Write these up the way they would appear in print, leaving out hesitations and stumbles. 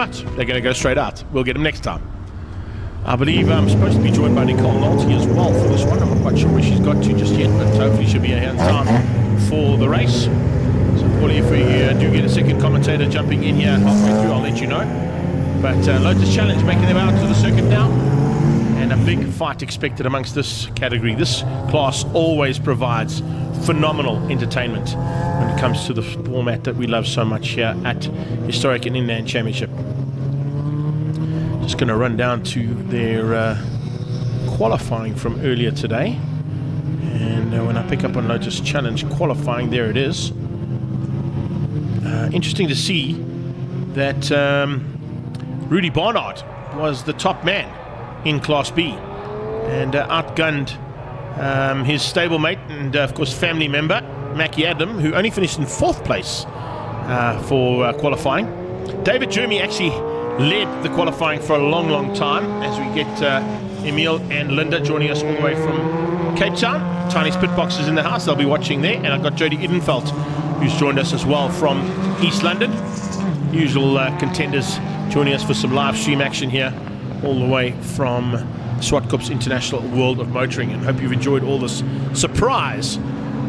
But they're going to go straight out. We'll get him next time. I believe I'm supposed to be joined by Nicole Nolte as well for this one. I'm not quite sure where she's got to just yet, but hopefully she'll be here in time for the race. So, Paulie, if we do get a second commentator jumping in here halfway through, I'll let you know. But Lotus Challenge making them out to the circuit now. And a big fight expected amongst this category. This class always provides phenomenal entertainment when it comes to the format that we love so much here at Historic and Inland Championship. Just going to run down to their qualifying from earlier today. And when I pick up on Lotus Challenge qualifying, there it is. Interesting to see that Rudy Barnard was the top man in Class B and outgunned his stablemate and of course family member Mackie Adam, who only finished in 4th place for qualifying. David Jeremy actually led the qualifying for a long time as we get Emil and Linda joining us all the way from Cape Town. Tiny's Pit Box is in the house, they'll be watching there, and I've got Jody Idenfeld who's joined us as well from East London. Usual contenders joining us for some live stream action here all the way from Zwartkops International World of Motoring, and hope you've enjoyed all this surprise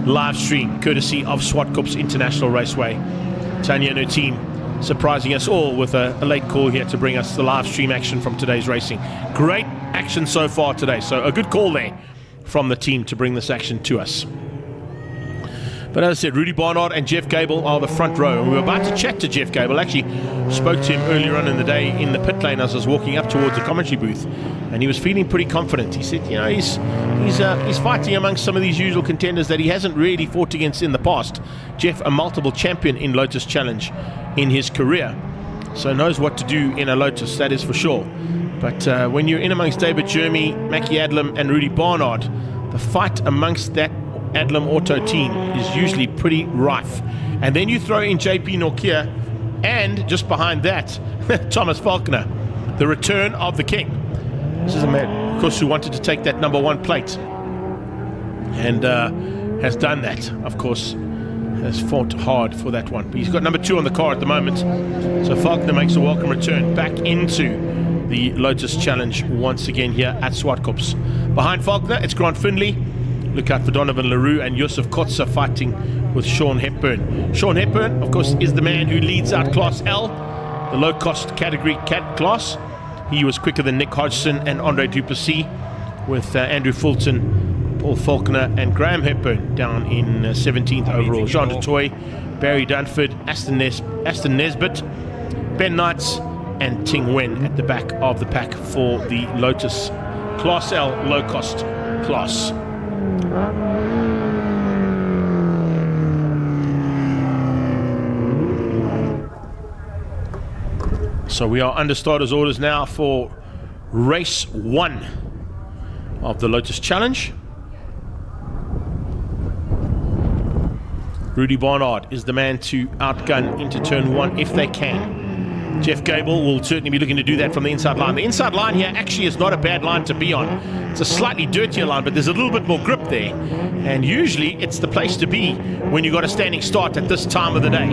live stream courtesy of Zwartkops International Raceway. Tanya and her team surprising us all with a late call here to bring us the live stream action from today's racing. Great action so far today, so a good call there from the team to bring this action to us. But as I said, Rudy Barnard and Jeff Gable are the front row. And we were about to chat to Jeff Gable. Actually, spoke to him earlier on in the day in the pit lane as I was walking up towards the commentary booth. And he was feeling pretty confident. He said, you know, he's fighting amongst some of these usual contenders that he hasn't really fought against in the past. Jeff, a multiple champion in Lotus Challenge in his career. So knows what to do in a Lotus, that is for sure. But when you're in amongst David Jeremy, Mackie Adlam and Rudy Barnard, the fight amongst that Adlam Auto team is usually pretty rife. And then you throw in JP Norkia, and just behind that, Thomas Faulkner, the return of the king. This is a man, of course, who wanted to take that #1 plate and has done that, of course, has fought hard for that one. But he's got #2 on the car at the moment. So Faulkner makes a welcome return back into the Lotus Challenge once again here at Zwartkops. Behind Faulkner, it's Grant Findlay. Look out for Donovan LaRue and Yusuf Kotza fighting with Sean Hepburn. Sean Hepburn, of course, is the man who leads out Class L, the low-cost category cat class. He was quicker than Nick Hodgson and Andre Duplessis, with Andrew Fulton, Paul Faulkner and Graham Hepburn down in 17th overall. Jean du Toit, Barry Dunford, Aston Nesbitt, Ben Knights and Ting Wen at the back of the pack for the Lotus Class L low-cost class. So we are under starters orders now for race 1 of the Lotus Challenge. Rudy Barnard is the man to outgun into turn 1 if they can. Jeff Gable will certainly be looking to do that from the inside line. The inside line here actually is not a bad line to be on. It's a slightly dirtier line, but there's a little bit more grip there. And usually it's the place to be when you've got a standing start at this time of the day.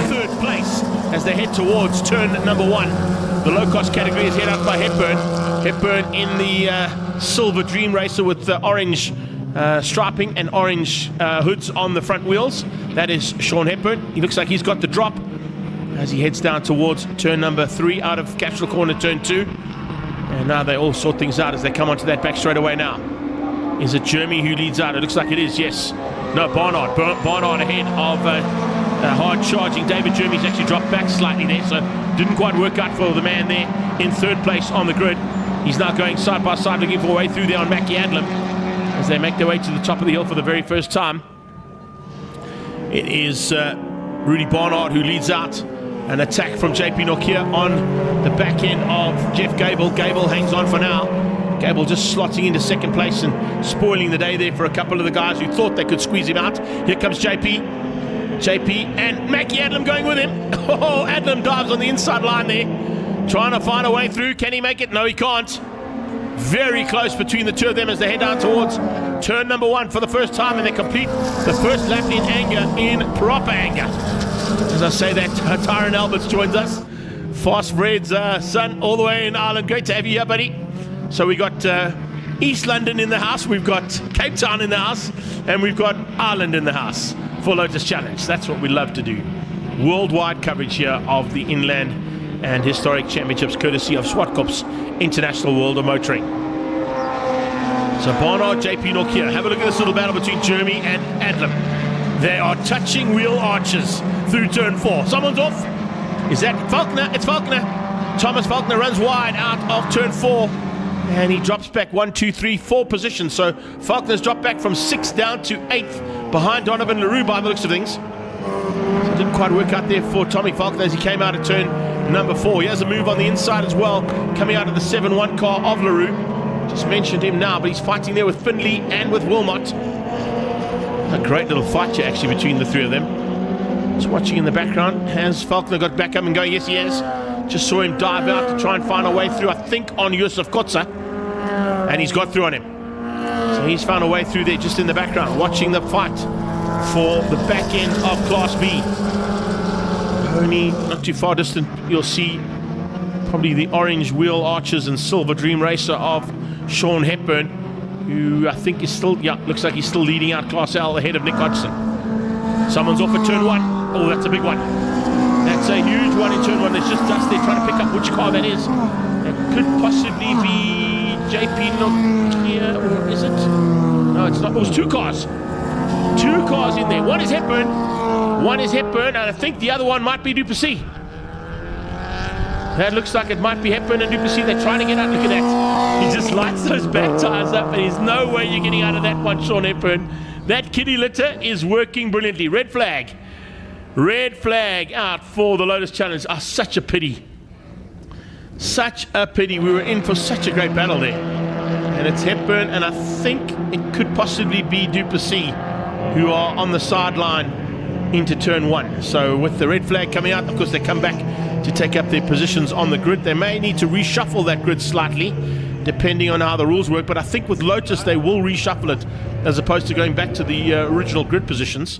Third place as they head towards turn #1. The low-cost category is head up by Hepburn. Hepburn in the Silver Dream Racer with the orange striping and orange hoods on the front wheels. That is Sean Hepburn. He looks like he's got the drop as he heads down towards turn #3 out of Capsule Corner turn 2. And now they all sort things out as they come onto that back straightaway now. Is it Jeremy who leads out? It looks like it is, yes. No, Barnard. Barnard ahead of hard charging David Jeremy's actually dropped back slightly there, so didn't quite work out for the man there in 3rd place on the grid. He's now going side by side looking for a way through there on Mackie Adlam as they make their way to the top of the hill for the very first time. It is Rudy Barnard who leads out. An attack from JP Nokia on the back end of Jeff Gable. Gable hangs on for now. Gable just slotting into 2nd place and spoiling the day there for a couple of the guys who thought they could squeeze him out. Here comes JP and Mackie Adlam going with him. Oh, Adlam dives on the inside line there, trying to find a way through. Can he make it? No, he can't. Very close between the two of them as they head down towards turn number 1 for the first time, and they complete the first lap in anger, in proper anger. As I say that, Tyrone Alberts joins us. Fast Red's son, all the way in Ireland. Great to have you here, buddy. So we got East London in the house, we've got Cape Town in the house, and we've got Ireland in the house for Lotus Challenge. That's what we love to do. Worldwide coverage here of the inland and historic championships, courtesy of Zwartkops International World of Motoring. So Barnard, JP Nokia, have a look at this little battle between Jeremy and Adlam. They are touching wheel arches through turn 4. Someone's off. Is that Faulkner? It's Faulkner. Thomas Faulkner runs wide out of turn 4. And he drops back 1, 2, 3, 4 positions. So Faulkner's dropped back from 6th down to 8th behind Donovan LaRue by the looks of things. So it didn't quite work out there for Tommy Faulkner as he came out of turn number 4. He has a move on the inside as well, coming out of the 7-1 car of LaRue. Just mentioned him now, but he's fighting there with Finley and with Wilmot. A great little fight here actually between the three of them. Just watching in the background. Has Faulkner got back up and going? Yes, he has. Just saw him dive out to try and find a way through, I think, on Yusuf Kotza. And he's got through on him. So he's found a way through there just in the background, watching the fight for the back end of Class B. Only not too far distant, you'll see probably the orange wheel arches and silver dream racer of Sean Hepburn, who I think is still, looks like he's still leading out Class L ahead of Nick Hodgson. Someone's off at turn 1. Oh, that's a big one. That's a huge one in turn 1. There's just dust there trying to pick up which car that is. That could possibly be JP Nokia, or is it? No, it's not. It was 2 cars. 2 cars in there. One is Hepburn, and I think the other one might be Duplessis. That looks like it might be Hepburn and Duplessis. They're trying to get out. Look at that. He just lights those back tires up, and there's no way you're getting out of that one, Sean Hepburn. That kiddie litter is working brilliantly. Red flag. Red flag out for the Lotus Challenge. Oh, such a pity. Such a pity. We were in for such a great battle there. And it's Hepburn, and I think it could possibly be Duplessis, who are on the sideline into turn 1. So with the red flag coming out, of course, they come back to take up their positions on the grid. They may need to reshuffle that grid slightly, depending on how the rules work. But I think with Lotus, they will reshuffle it as opposed to going back to the original grid positions.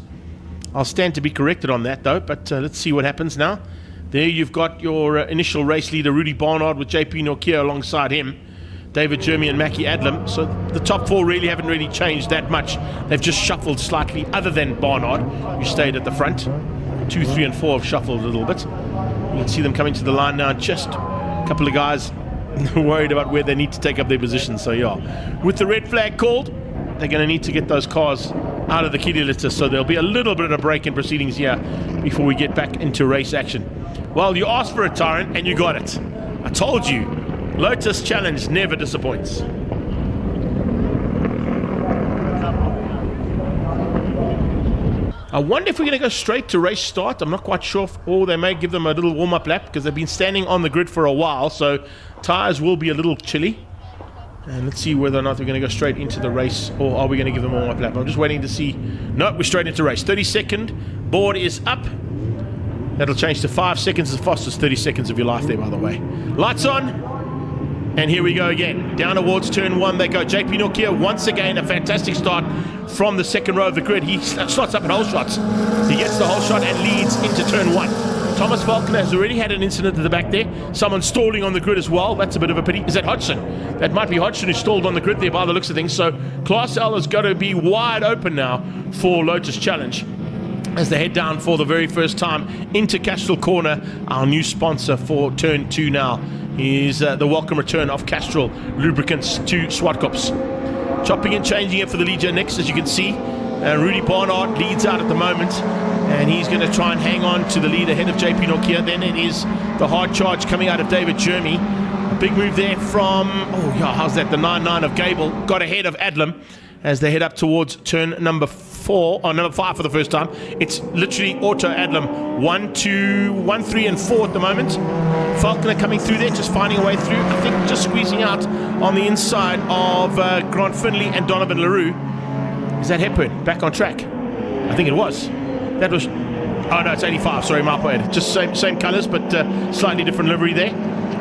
I'll stand to be corrected on that, though. But let's see what happens now. There you've got your initial race leader, Rudy Barnard, with JP Nokia alongside him. David Jeremy and Mackie Adlam. So the top 4 really haven't really changed that much. They've just shuffled slightly, other than Barnard, who stayed at the front. 2, 3, and 4 have shuffled a little bit. You can see them coming to the line now. Just a couple of guys worried about where they need to take up their positions. So yeah, with the red flag called, they're going to need to get those cars out of the kiddie litter. So there'll be a little bit of a break in proceedings here before we get back into race action. Well, you asked for it, Tyrone, and you got it. I told you, Lotus Challenge never disappoints. I wonder if we're going to go straight to race start. I'm not quite sure, or they may give them a little warm-up lap because they've been standing on the grid for a while, so tyres will be a little chilly. And let's see whether or not we're going to go straight into the race, or are we going to give them a warm-up lap? I'm just waiting to see. No, we're straight into race. 30-second board is up. That'll change to 5 seconds, as fast as 30 seconds of your life there, by the way. Lights on. And here we go again. Down towards turn 1 they go. JP Nokia, once again, a fantastic start from the second row of the grid. He slots up at whole shots. He gets the whole shot and leads into turn 1. Thomas Faulkner has already had an incident at the back there. Someone stalling on the grid as well. That's a bit of a pity. Is that Hodgson? That might be Hodgson who stalled on the grid there by the looks of things. So Class L is going to be wide open now for Lotus Challenge as they head down for the very first time into Castrol Corner. Our new sponsor for turn 2 now is the welcome return of Castrol Lubricants to Zwartkops. Chopping and changing it for the lead next, as you can see. Rudy Barnard leads out at the moment, and he's going to try and hang on to the lead ahead of JP Nokia. Then it is the hard charge coming out of David Jeremy. A big move there from, oh yeah, how's that? The 9-9 of Gable got ahead of Adlam as they head up towards turn number 4, or number 5 for the first time. It's literally auto Adlam 1, 2, 1, 3, and 4 at the moment. Faulkner coming through there, just finding a way through. I think just squeezing out on the inside of Grant Finley and Donovan LaRue. Is that Hepburn back on track? I think it was. That was. Oh no, it's 85. Sorry, my bad. Just same colours, but slightly different livery there.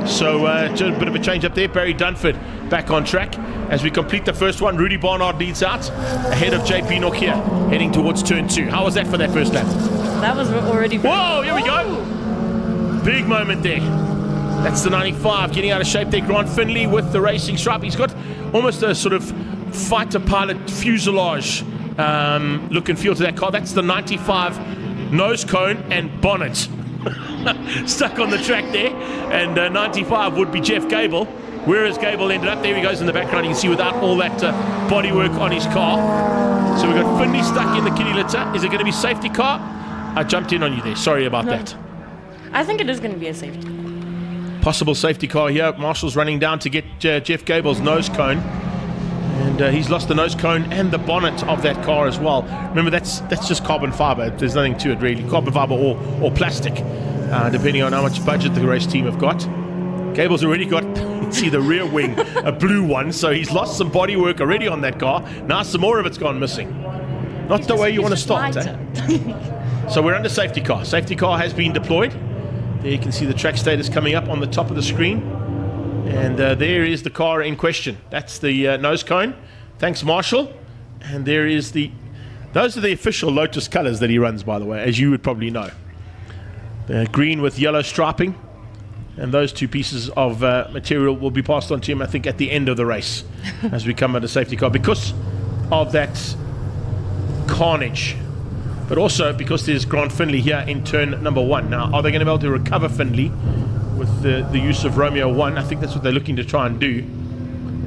So just a bit of a change up there. Barry Dunford back on track. As we complete the first one, Rudy Barnard leads out ahead of JP Nokia, heading towards turn 2. How was that for that first lap? That was already... Whoa, here we go. Big moment there. That's the 95 getting out of shape there. Grant Finley with the racing stripe. He's got almost a sort of fighter pilot fuselage look and feel to that car. That's the 95 nose cone and bonnet stuck on the track there. And 95 would be Jeff Gable. Where has Gable ended up? There he goes in the background. You can see without all that bodywork on his car. So we've got Finley stuck in the kitty litter. Is it going to be safety car? I jumped in on you there. Sorry about that. I think it is going to be a safety car. Possible safety car here. Marshall's running down to get Jeff Gable's nose cone. And he's lost the nose cone and the bonnet of that car as well. Remember, that's just carbon fiber. There's nothing to it really. Carbon fiber or plastic, depending on how much budget the race team have got. Gable's already got, you see the rear wing, a blue one. So he's lost some bodywork already on that car. Now some more of it's gone missing. Not the way you want to start. So we're under safety car. Safety car has been deployed. There you can see the track status coming up on the top of the screen. And there is the car in question. That's the nose cone. Thanks, Marshall. And there is those are the official Lotus colors that he runs, by the way, as you would probably know. The green with yellow striping. And those two pieces of material will be passed on to him, I think, at the end of the race as we come under safety car because of that carnage. But also because there's Grant Finley here in turn number 1. Now, are they going to be able to recover Finley with the use of Romeo 1? I think that's what they're looking to try and do.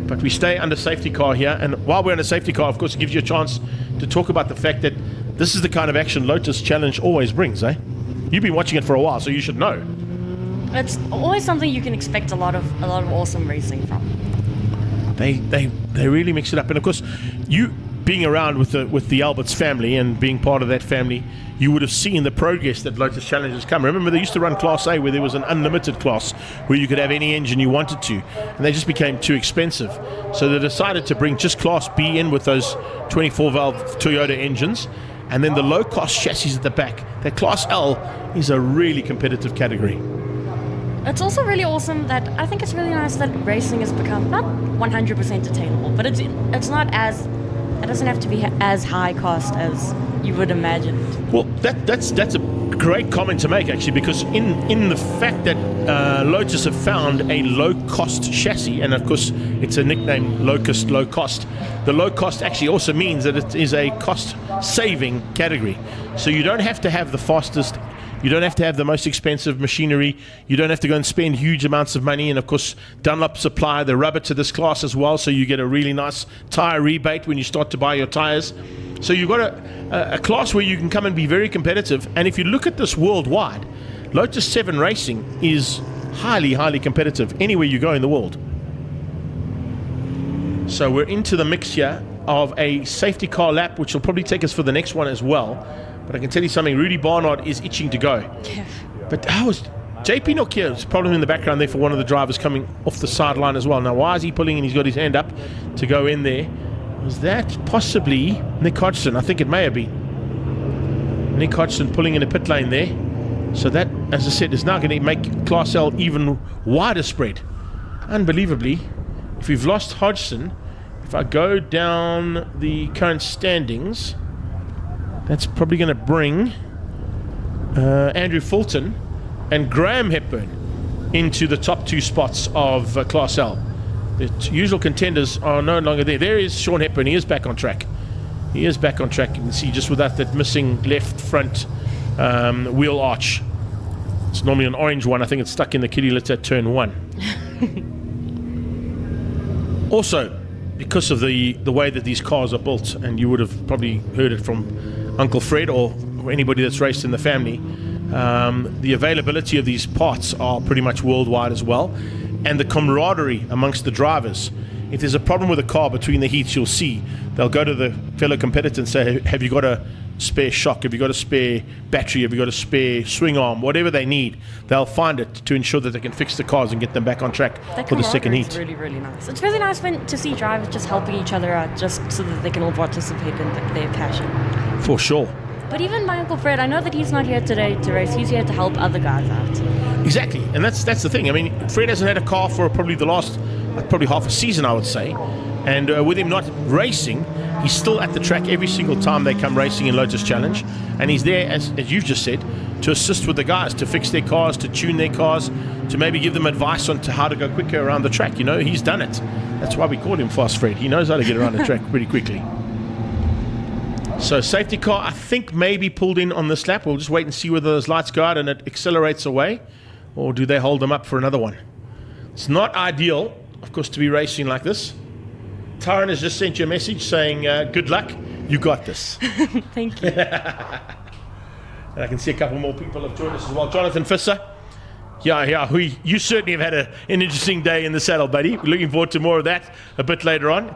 But we stay under safety car here. And while we're under safety car, of course, it gives you a chance to talk about the fact that this is the kind of action Lotus Challenge always brings, eh? You've been watching it for a while, so you should know. It's always something you can expect a lot of awesome racing from. They really mix it up. And of course, you being around with the Alberts family and being part of that family, you would have seen the progress that Lotus Challenge has come. Remember, they used to run Class A where there was an unlimited class where you could have any engine you wanted to, and they just became too expensive. So they decided to bring just Class B in with those 24-valve Toyota engines, and then the low-cost chassis at the back. That Class L is a really competitive category. It's also really awesome that I think it's really nice that racing has become not 100% attainable, but it's not as... It doesn't have to be as high cost as you would imagine. Well, that's a great comment to make, actually, because in the fact that Lotus have found a low-cost chassis, and of course it's a nickname, Locust, low cost. The low cost actually also means that it is a cost-saving category. So you don't have to have the fastest. You don't have to have the most expensive machinery. You don't have to go and spend huge amounts of money. And of course, Dunlop supply the rubber to this class as well, so you get a really nice tire rebate when you start to buy your tires. So you've got a class where you can come and be very competitive. And if you look at this worldwide, Lotus 7 Racing is highly, highly competitive anywhere you go in the world. So we're into the mix here of a safety car lap, which will probably take us for the next one as well. But I can tell you something, Rudy Barnard is itching to go. Yeah. But how was JP Nokia's problem in the background there for one of the drivers coming off the sideline as well. Now, why is he pulling and he's got his hand up to go in there? Was that possibly Nick Hodgson? I think it may have been. Nick Hodgson pulling in a pit lane there. So that, as I said, is now going to make Class L even wider spread. Unbelievably, if we've lost Hodgson, if I go down the current standings, that's probably going to bring Andrew Fulton and Graham Hepburn into the top 2 spots of Class L. The usual contenders are no longer there. There is Sean Hepburn. He is back on track. He is back on track. You can see just without that missing left front wheel arch. It's normally an orange one. I think it's stuck in the kitty litter at turn 1. Also, because of the way that these cars are built, and you would have probably heard it from Uncle Fred or anybody that's raced in the family, the availability of these parts are pretty much worldwide as well, and the camaraderie amongst the drivers. If there's a problem with a car between the heats, you'll see they'll go to the fellow competitor and say, have you got a spare shock, have you got a spare battery, have you got a spare swing arm, whatever they need, they'll find it to ensure that they can fix the cars and get them back on track for the second heat. It's really, really nice. It's really nice to see drivers just helping each other out, just so that they can all participate in their passion. For sure. But even my Uncle Fred, I know that he's not here today to race. He's here to help other guys out. Exactly, and that's the thing. I mean, Fred hasn't had a car for probably the last probably half a season, I would say. And with him not racing, he's still at the track every single time they come racing in Lotus Challenge. And he's there, as you've just said, to assist with the guys, to fix their cars, to tune their cars, to maybe give them advice on to how to go quicker around the track. You know, he's done it. That's why we call him Fast Fred. He knows how to get around the track pretty quickly. So safety car, I think, maybe pulled in on this lap. We'll just wait and see whether those lights go out and it accelerates away, or do they hold them up for another one? It's not ideal, of course, to be racing like this. Taran has just sent you a message saying, good luck, you got this. Thank you. And I can see a couple more people have joined us as well. Jonathan Visser. Yeah, you certainly have had an interesting day in the saddle, buddy. We're looking forward to more of that a bit later on.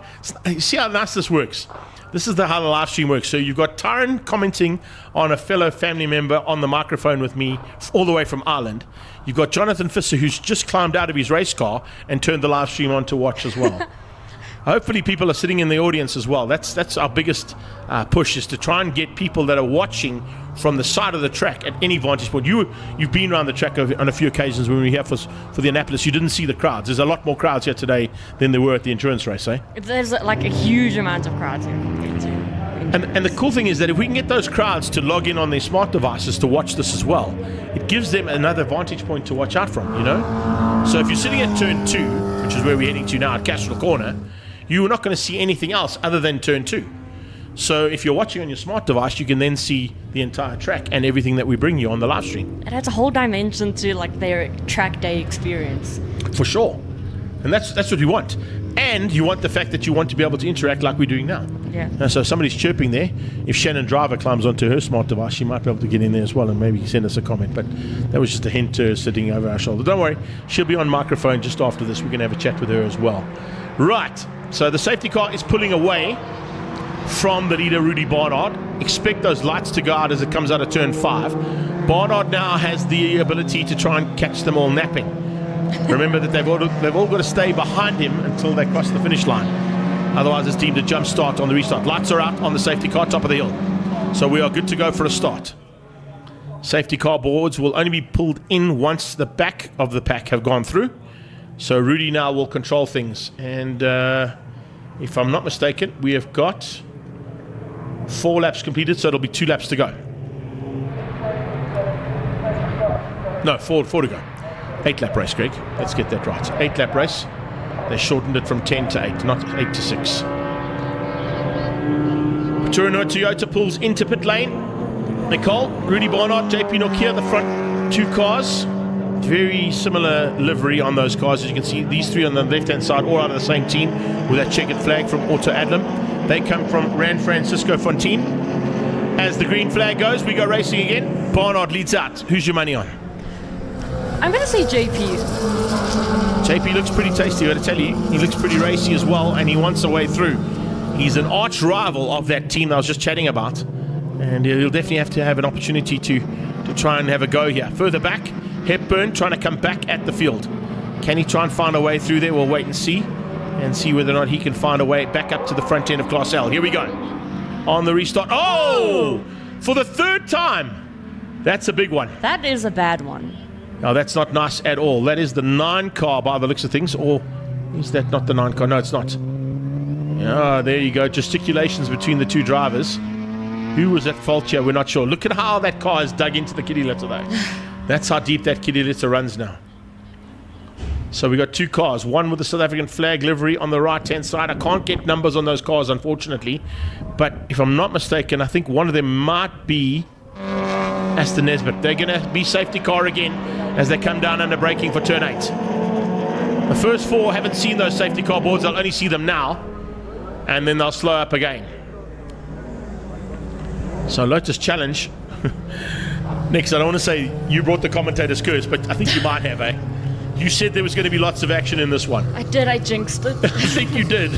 See how nice this works. This is how the live stream works. So you've got Taran commenting on a fellow family member on the microphone with me all the way from Ireland. You've got Jonathan Visser, who's just climbed out of his race car and turned the live stream on to watch as well. Hopefully people are sitting in the audience as well. That's our biggest push, is to try and get people that are watching from the side of the track at any vantage point. You've been around the track on a few occasions when we were here for the Annapolis. You didn't see the crowds. There's a lot more crowds here today than there were at the endurance race, eh? There's like a huge amount of crowds here compared to and the cool thing is that if we can get those crowds to log in on their smart devices to watch this as well, it gives them another vantage point to watch out from, you know? So if you're sitting at turn 2, which is where we're heading to now at Castral Corner, you're not going to see anything else other than turn 2. So if you're watching on your smart device, you can then see the entire track and everything that we bring you on the live stream. It adds a whole dimension to like their track day experience. For sure. And that's what we want. And you want the fact that you want to be able to interact like we're doing now. Yeah. And so somebody's chirping there. If Shannon Driver climbs onto her smart device, she might be able to get in there as well and maybe send us a comment. But that was just a hint to her sitting over our shoulder. Don't worry, she'll be on microphone just after this. We're going to have a chat with her as well. Right. So the safety car is pulling away from the leader, Rudy Barnard. Expect those lights to go out as it comes out of turn 5. Barnard now has the ability to try and catch them all napping. Remember that they've all got to stay behind him until they cross the finish line. Otherwise, it's deemed a jump start on the restart. Lights are out on the safety car, top of the hill. So we are good to go for a start. Safety car boards will only be pulled in once the back of the pack have gone through. So Rudy now will control things. And if I'm not mistaken, we have got 4 laps completed, so it'll be 2 laps to go. No, 4 to go. 8-lap race, Greg. Let's get that right. 8-lap race. They shortened it from 10 to 8, not 8 to 6. Turno Toyota pulls into pit lane. Nicole, Rudy Barnard, JP Nokia, the front 2 cars. Very similar livery on those cars. As you can see, these 3 on the left-hand side, all out of the same team with that checkered flag from Auto Adlam. They come from Ran Francisco Fontaine. As the green flag goes, we go racing again. Barnard leads out. Who's your money on? I'm going to say JP. JP looks pretty tasty, I've got to tell you. He looks pretty racy as well, and he wants a way through. He's an arch rival of that team that I was just chatting about, and he'll definitely have to have an opportunity to try and have a go here. Further back, Hepburn trying to come back at the field. Can he try and find a way through there? We'll wait and see whether or not he can find a way back up to the front end of Class L. Here we go. On the restart. Oh! For the 3rd time. That's a big one. That is a bad one. No, that's not nice at all. That is the 9 car by the looks of things. Or is that not the 9 car? No, it's not. Ah, there you go. Gesticulations between the 2 drivers. Who was at fault here? We're not sure. Look at how that car is dug into the kitty litter, though. That's how deep that kitty litter runs now. So we got 2 cars. One with the South African flag livery on the right-hand side. I can't get numbers on those cars, unfortunately. But if I'm not mistaken, I think one of them might be Aston Nesbitt. They're going to be safety car again as they come down under braking for turn 8. The first 4 haven't seen those safety car boards. They'll only see them now, and then they'll slow up again. So Lotus Challenge. Next, I don't want to say you brought the commentator's curse, but I think you might have, eh? You said there was going to be lots of action in this one. I did. I jinxed it. I think you did.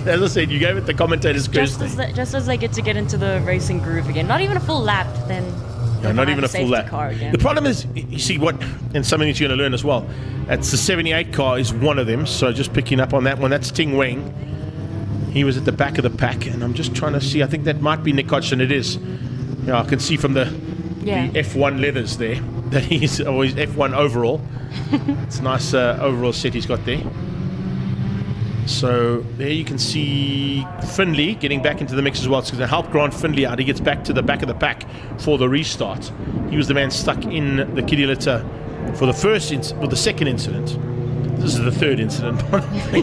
As I said, you gave it the commentator's curse. Just as they get into the racing groove again. Not even a full lap, then... No, not even a full lap. The problem is, you see what, and something that you're going to learn as well, it's the 78 car is one of them, so just picking up on that one, that's Ting Weng. He was at the back of the pack, and I'm just trying to see, I think that might be Nick Hodgson, it is. Yeah, I can see from the F1 leathers there that he's always F1 overall. It's a nice overall set he's got there. So there you can see Findlay getting back into the mix as well. It's going to help Grant Findlay out. He gets back to the back of the pack for the restart. He was the man stuck in the kiddie litter for the second incident. This is the third incident.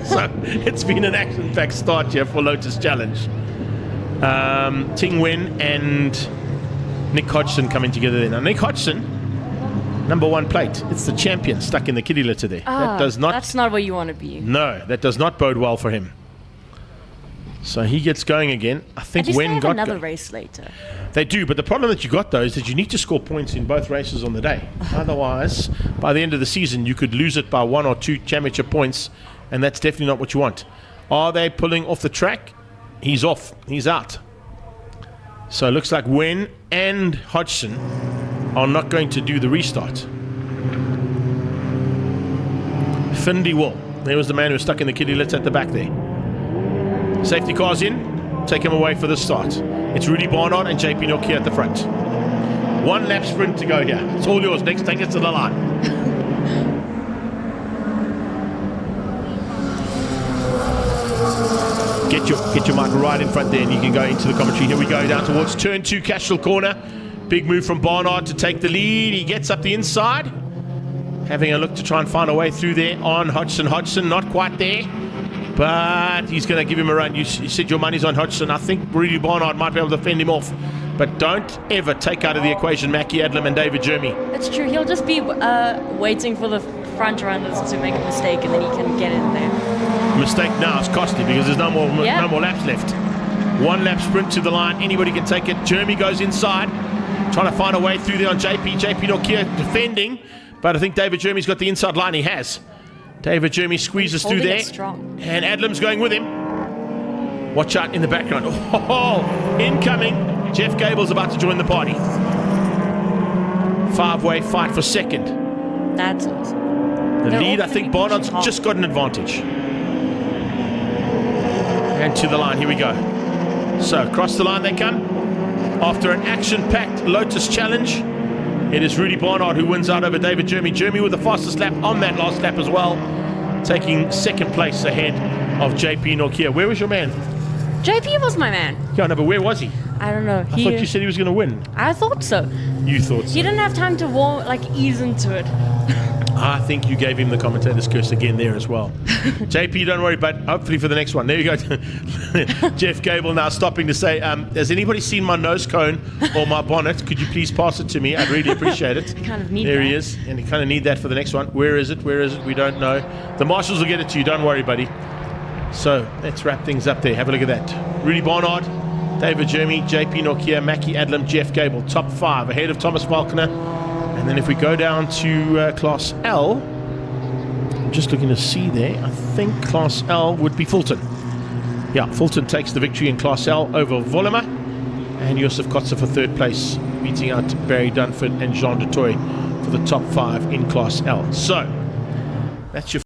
So it's been an action-packed start here for Lotus Challenge. Ting Wen and Nick Hodgson coming together there. Now Nick Hodgson, number 1 plate. It's the champion stuck in the kiddie litter there. That's not where you want to be. No, that does not bode well for him. So he gets going again. I think At least Wen they have got another race later. They do, but the problem that you got though is that you need to score points in both races on the day. Otherwise, by the end of the season, you could lose it by 1 or 2 championship points, and that's definitely not what you want. Are they pulling off the track? He's off. He's out. So it looks like Wen and Hodgson are not going to do the restart. Findlay will. There was the man who was stuck in the kiddie litter at the back there. Safety cars in. Take him away for the start. It's Rudy Barnard and JP Nokia at the front. 1 lap sprint to go here. It's all yours. Next, take us to the line. Get your mic right in front there and you can go into the commentary. Here we go down towards turn 2, Cashel corner. Big move from Barnard to take the lead. He gets up the inside. Having a look to try and find a way through there on Hodgson. Hodgson not quite there, but he's going to give him a run. You said your money's on Hodgson. I think Rudy Barnard might be able to fend him off. But don't ever take out of the equation Mackie Adlam and David Jeremy. It's true. He'll just be waiting for the front runners to make a mistake and then he can get in there. Mistake now is costly because there's no more laps left. 1 lap sprint to the line. Anybody can take it. Jeremy goes inside, trying to find a way through there on JP. JP Nokia defending, but I think David Jeremy's got the inside line. He has. David Jeremy squeezes through there, and Adlam's going with him. Watch out in the background. Oh, incoming. Jeff Gable's about to join the party. 5-way fight for second. That's awesome. The lead, I think Barnard's just got an advantage. And to the line, here we go. So, across the line they come. After an action-packed Lotus challenge, it is Rudy Barnard who wins out over David Jeremy. Jeremy with the fastest lap on that last lap as well, taking second place ahead of JP Nokia. Where was your man? JP was my man. Yeah, no, but where was he? I don't know. I thought you said he was going to win. I thought so. You thought so. He didn't have time to ease into it. I think you gave him the commentator's curse again there as well. JP, don't worry, but hopefully for the next one. There you go. Jeff Gable now stopping to say, has anybody seen my nose cone or my bonnet? Could you please pass it to me? I'd really appreciate it. I kind of need there that. He is, and you kind of need that for the next one. Where is it? Where is it? We don't know. The marshals will get it to you. Don't worry, buddy. So let's wrap things up there. Have a look at that. Rudy Barnard, David Jeremy, JP Nokia, Mackie Adlam, Jeff Gable. Top 5 ahead of Thomas Falconer. And then if we go down to Class L, I'm just looking to see there, I think Class L would be Fulton. Yeah, Fulton takes the victory in Class L over Volema. And Yusuf Kotzer for 3rd place, beating out Barry Dunford and Jean de Toy for the top 5 in Class L. So, that's your